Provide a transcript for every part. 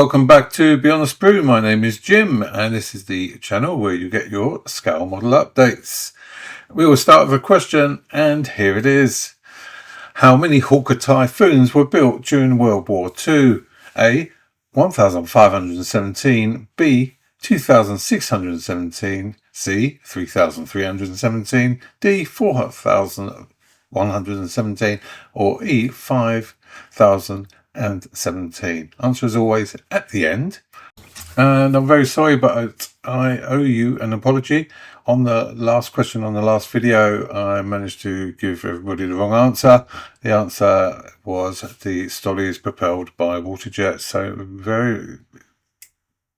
Welcome back to Beyond the Sprue. My name is Jim, and this is the channel where you get your scale model updates. We will start with a question, and here it is. How many Hawker Typhoons were built during World War II? A. 1,517. B. 2,617. C. 3,317. D. 4,117. Or E. 5,017. Answer as always at the end. And I'm very sorry, but I owe you an apology. On the last question on the last video, I managed to give everybody the wrong answer. The answer was the Stolly is propelled by water jets. So very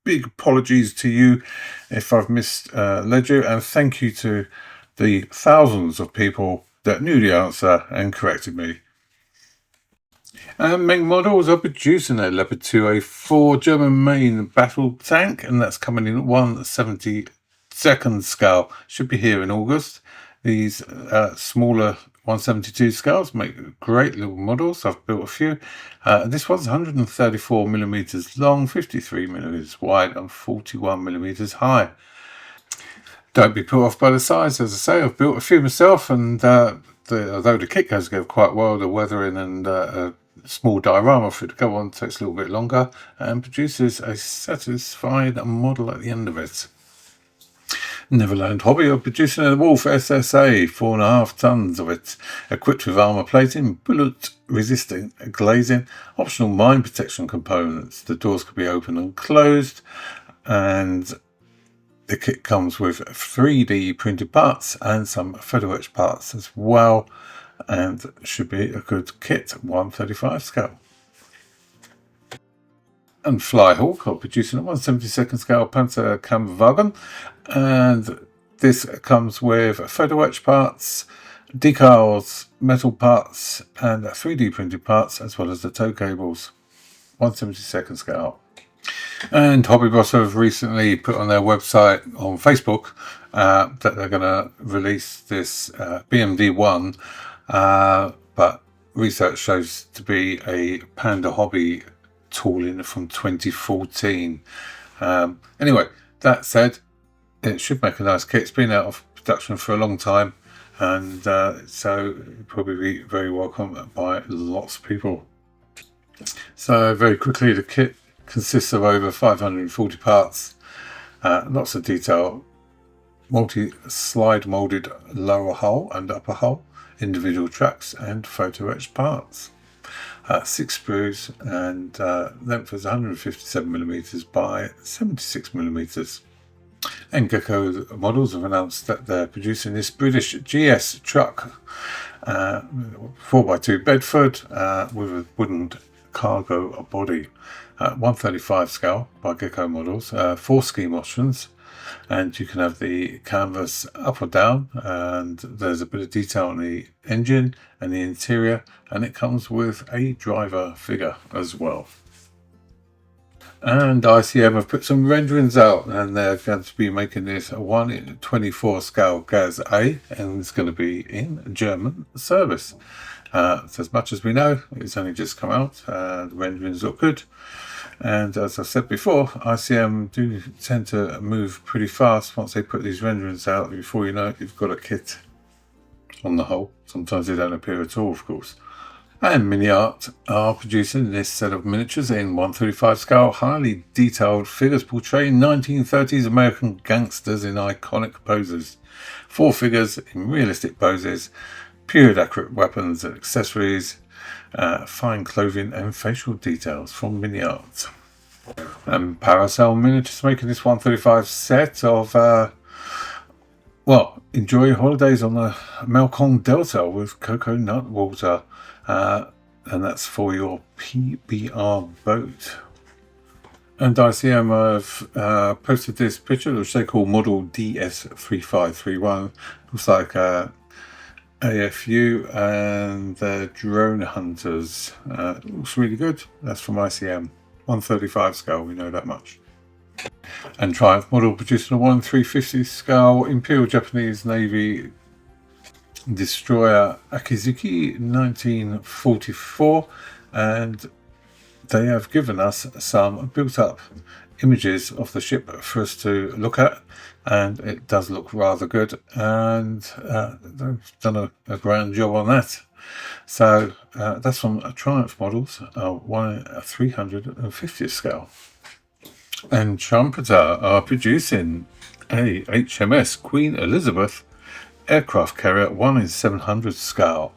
big apologies to you if I've misled you, and thank you to the thousands of people that knew the answer and corrected me. Meng models are producing a Leopard 2A4 German main battle tank, and that's coming in 1/72nd scale. Should be here in August. These smaller 1/72 scales make great little models. I've built a few. This one's 134 millimeters long, 53 millimeters wide, and 41 millimeters high. Don't be put off by the size. As I say, I've built a few myself, and although the kit goes together quite well, the weathering and small diorama for it to go on takes a little bit longer and produces a satisfied model at the end of it. Neverland Hobby are producing a Wolf SSA, 4.5 tons of it, equipped with armour plating, bullet resistant glazing, optional mine protection components. The doors can be opened and closed, and the kit comes with 3D printed parts and some photo etched parts as well, and should be a good kit, 1/35 scale. And Flyhawk are producing a 1/72nd scale Panzer Kampfwagen, and this comes with photo etched parts, decals, metal parts, and 3D printed parts, as well as the tow cables, 1/72nd scale. And Hobby Boss have recently put on their website on Facebook that they're going to release this BMD1, but research shows to be a Panda Hobby tooling from 2014. Anyway, that said, it should make a nice kit. It's been out of production for a long time, and so it'll probably be very welcome by lots of people. So very quickly, the kit consists of over 540 parts, lots of detail, multi-slide molded lower hull and upper hull, individual tracks and photo etched parts. 6 sprues, and length is 157 millimeters by 76 millimeters. And Gecko models have announced that they're producing this British GS truck, 4x2 Bedford, with a wooden cargo body. 1/35 scale by Gecko models, 4 scheme options, and you can have the canvas up or down, and there's a bit of detail on the engine and the interior, and it comes with a driver figure as well. And ICM have put some renderings out, and they're going to be making this a 1/24 scale Gaz A, and it's going to be in German service. So as much as we know, it's only just come out. The renderings look good, and as I said before, ICM do tend to move pretty fast once they put these renderings out. Before you know it, you've got a kit on the whole. Sometimes they don't appear at all, of course. And Mini Art are producing this set of miniatures in 1/35 scale, highly detailed figures portraying 1930s American gangsters in iconic poses. 4 figures in realistic poses, period accurate weapons and accessories, fine clothing and facial details from Mini Art. And Paracel Miniatures making this 1/35 set of enjoy your holidays on the Mekong Delta with coconut water, and that's for your PBR boat. And ICM have posted this picture, which they call model DS3531. Looks like AFU and the drone hunters. Looks really good. That's from ICM. 1/35 scale, we know that much. And Triumph model producing a 1/350 scale Imperial Japanese Navy destroyer Akizuki 1944, and they have given us some built up images of the ship for us to look at, and it does look rather good, and they've done a grand job on that. So that's from Triumph models, 1/350th scale. And Trumpeter are producing a HMS Queen Elizabeth aircraft carrier 1/700 scale,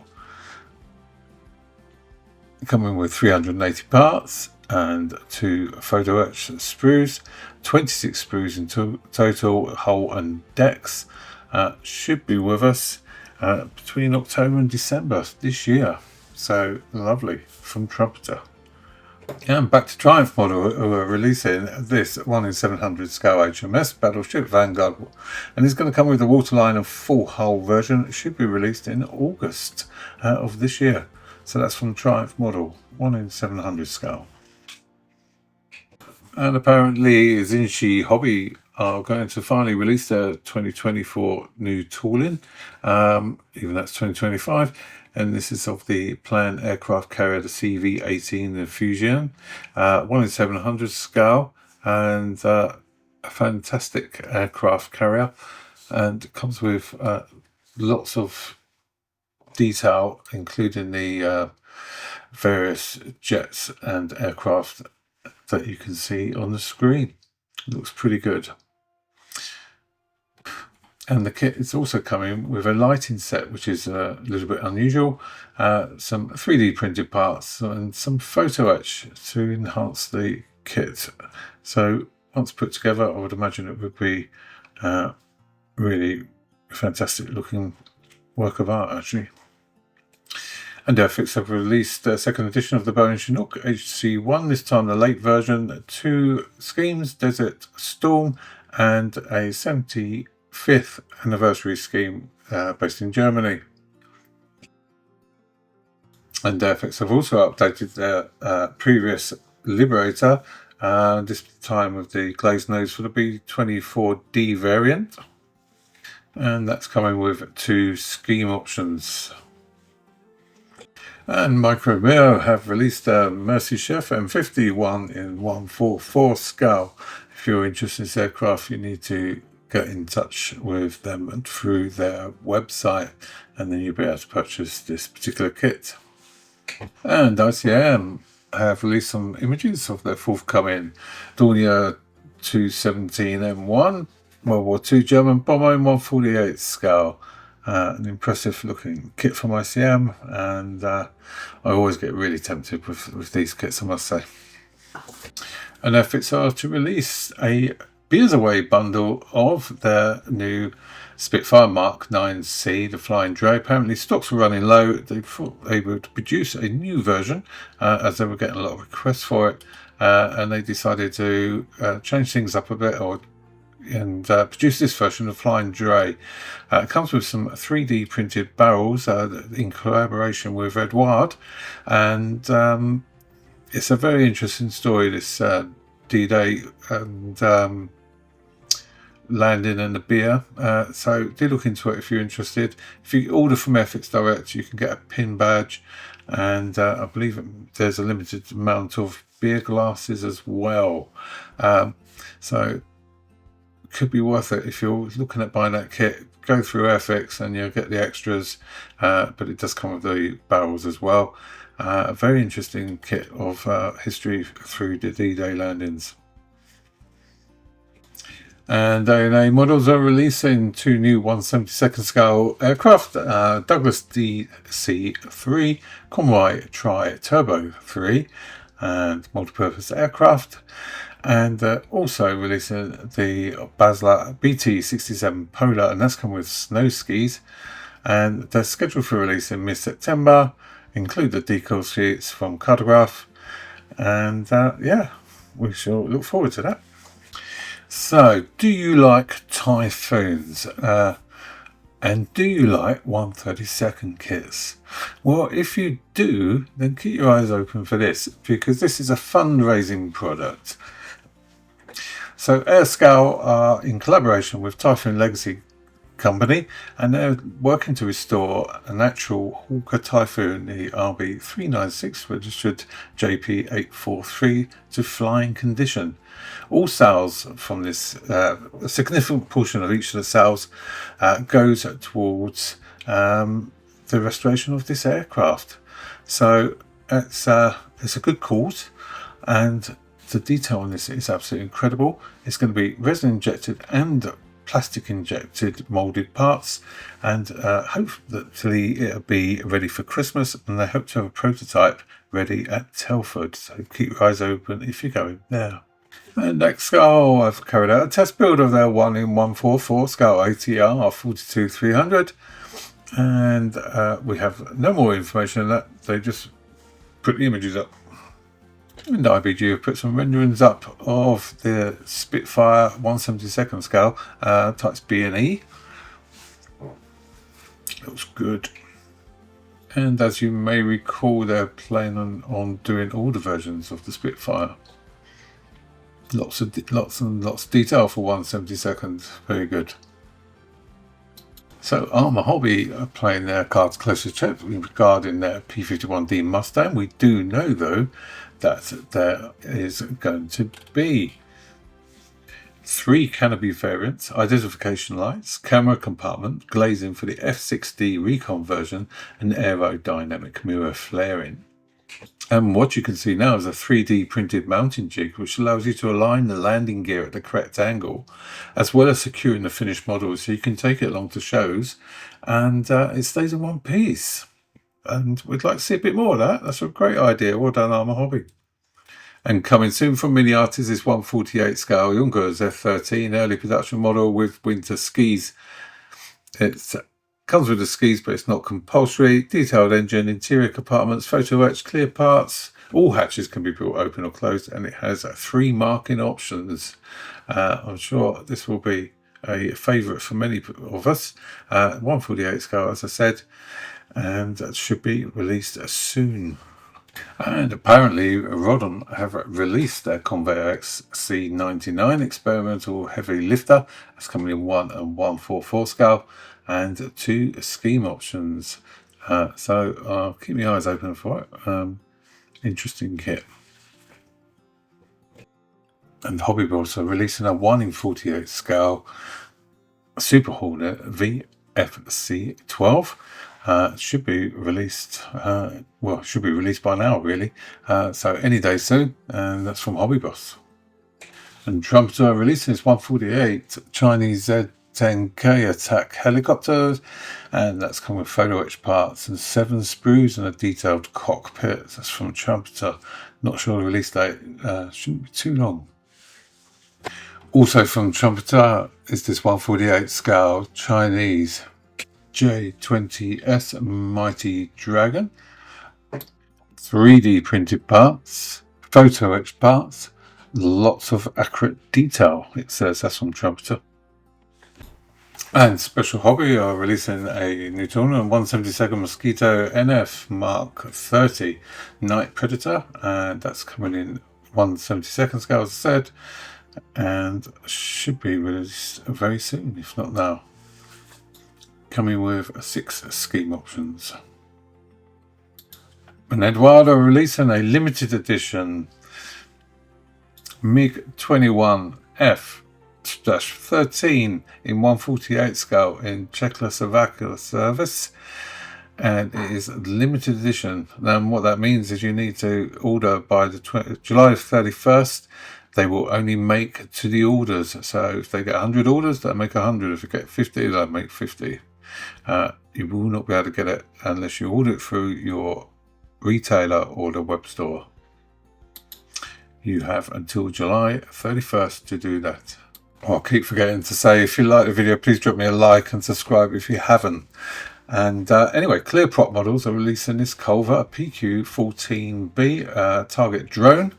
coming with 380 parts and 2 photo etch sprues, 26 sprues in total, hull and decks. Should be with us between October and December this year. So lovely from Trumpeter. And back to Triumph model, who are releasing this 1/700 scale HMS Battleship Vanguard, and it's going to come with a waterline and full hull version. It should be released in August of this year. So that's from Triumph model, 1/700 scale. And apparently Zinshi Hobby are going to finally release their 2024 new tooling, even that's 2025. And this is of the planned aircraft carrier, the CV-18, the Fusion, 1/700 scale, and a fantastic aircraft carrier, and comes with lots of detail, including the various jets and aircraft that you can see on the screen. It looks pretty good. And the kit is also coming with a lighting set, which is a little bit unusual, some 3D printed parts and some photo etch to enhance the kit. So once put together, I would imagine it would be really fantastic looking work of art, actually. And Airfix have released a second edition of the Boeing Chinook HC-1, this time the late version, 2 schemes, Desert Storm and a 75th anniversary scheme based in Germany. And Airfix have also updated their previous Liberator, this time with the glazed nose for the B-24D variant. And that's coming with 2 scheme options. And Micromir have released a Mercy Chef M50 1/144 scale. If you're interested in this aircraft, you need to get in touch with them through their website, and then you'll be able to purchase this particular kit. And ICM have released some images of their forthcoming Dornier 217 M1 World War II German bomber in 1/48 scale. An impressive looking kit from ICM, and I always get really tempted with these kits, I must say. And Airfix are to release a Beers Away bundle of their new Spitfire Mark 9C, the Flying Dray. Apparently stocks were running low. They thought they would produce a new version as they were getting a lot of requests for it, and they decided to change things up a bit and produce this version of Flying Dray. It comes with some 3D printed barrels in collaboration with Eduard, and it's a very interesting story, this D-Day and landing and the beer. So do look into it if you're interested. If you order from Airfix Direct, you can get a pin badge, and I believe there's a limited amount of beer glasses as well. So could be worth it if you're looking at buying that kit. Go through Airfix and you'll get the extras, but it does come with the barrels as well. A very interesting kit of history through the D-Day landings. And ANA models are releasing 2 new 1/72nd scale aircraft, Douglas DC-3, Convoy Tri-Turbo 3, and multi-purpose aircraft. And also releasing the Basler BT-67 Polar, and that's come with snow skis, and they're scheduled for release in mid-September. Include the decal sheets from Cartograph, and yeah, we shall look forward to that. So, do you like Typhoons? And do you like 1/32nd kits? Well, if you do, then keep your eyes open for this, because this is a fundraising product. So Airscale are in collaboration with Typhoon Legacy company, and they're working to restore an actual Hawker Typhoon, the RB396 registered JP843, to flying condition. All sales from this, a significant portion of each of the sales goes towards the restoration of this aircraft. So it's a good cause, and the detail on this is absolutely incredible. It's going to be resin injected and plastic injected molded parts, and hopefully it'll be ready for Christmas, and they hope to have a prototype ready at Telford, so keep your eyes open if you're going there. And next Skull, I've carried out a test build of their 1-in-144 Skull ATR 42300, and we have no more information than that. They just put the images up. And IBG have put some renderings up of the Spitfire 1/72 scale, types B and E. Looks good. And as you may recall, they're planning on doing all the versions of the Spitfire. Lots of detail for 1/72. Very good. So Armour Hobby are playing their cards close to check regarding their P51D Mustang. We do know though that there is going to be 3 canopy variants, identification lights, camera compartment, glazing for the F6D Recon version, and aerodynamic mirror flaring. And what you can see now is a 3D printed mounting jig, which allows you to align the landing gear at the correct angle, as well as securing the finished model, so you can take it along to shows, and it stays in one piece. And we'd like to see a bit more of that. That's a great idea. Well done, Armour Hobby. And coming soon from Mini Artists is 1/48 scale Junkers F-13 early production model with winter skis. It comes with the skis, but it's not compulsory. Detailed engine, interior compartments, photo etched, clear parts. All hatches can be built open or closed, and it has 3 marking options. I'm sure this will be a favourite for many of us. 1/48 scale, as I said, and that should be released soon. And apparently Roden have released their Convair XC99 experimental heavy lifter. That's coming in 1 and 1/44 scale, and 2 scheme options. So I'll keep my eyes open for it. Interesting kit. And Hobby Builders are releasing a 1-in-48 scale Super Hornet VFC12. Should be released, well, should be released by now, really. So any day soon, and that's from Hobby Boss. And Trumpeter are releasing his 1/48 Chinese Z10K attack helicopters, and that's come with photo etched parts and 7 sprues and a detailed cockpit. That's from Trumpeter. Not sure the release date, shouldn't be too long. Also from Trumpeter is this 1/48 scale Chinese J20S Mighty Dragon. 3D printed parts, photo etched parts, lots of accurate detail. It says that's from Trumpeter. And Special Hobby are releasing a new tournament, 1/72 Mosquito NF Mark 30 Night Predator, and that's coming in 1/72 scale, as I said, and should be released very soon, if not now. Coming with 6 scheme options. And Eduard are releasing a limited edition MiG-21F-13 in 1/48 scale in Czechoslovakia service, and it is limited edition. And what that means is you need to order by the July 31st. They will only make to the orders. So if they get 100 orders, they'll make 100. If you get 50, they'll make 50. You will not be able to get it unless you order it through your retailer or the web store. You have until July 31st to do that. I'll keep forgetting to say, if you like the video, please drop me a like and subscribe if you haven't. And anyway, Clear Prop Models are releasing this Culver PQ-14B target drone.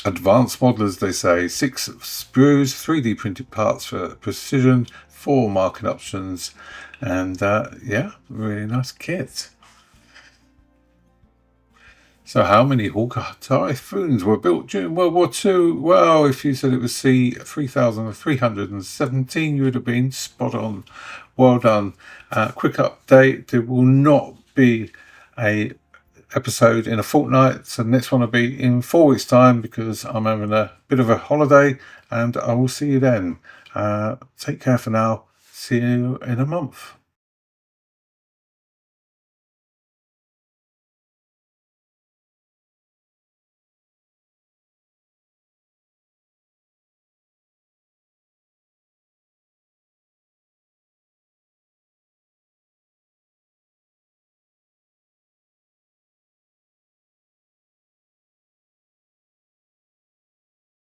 Advanced modelers, they say, 6 sprues, 3D printed parts for precision, 4 marking options, and yeah, really nice kit. So how many Hawker Typhoons were built during World War II? Well, if you said it was C3,317, you would have been spot on. Well done. Quick update, there will not be a episode in a fortnight, so the next one will be in 4 weeks' time because I'm having a bit of a holiday, and I will see you then. Take care for now. See you in a month.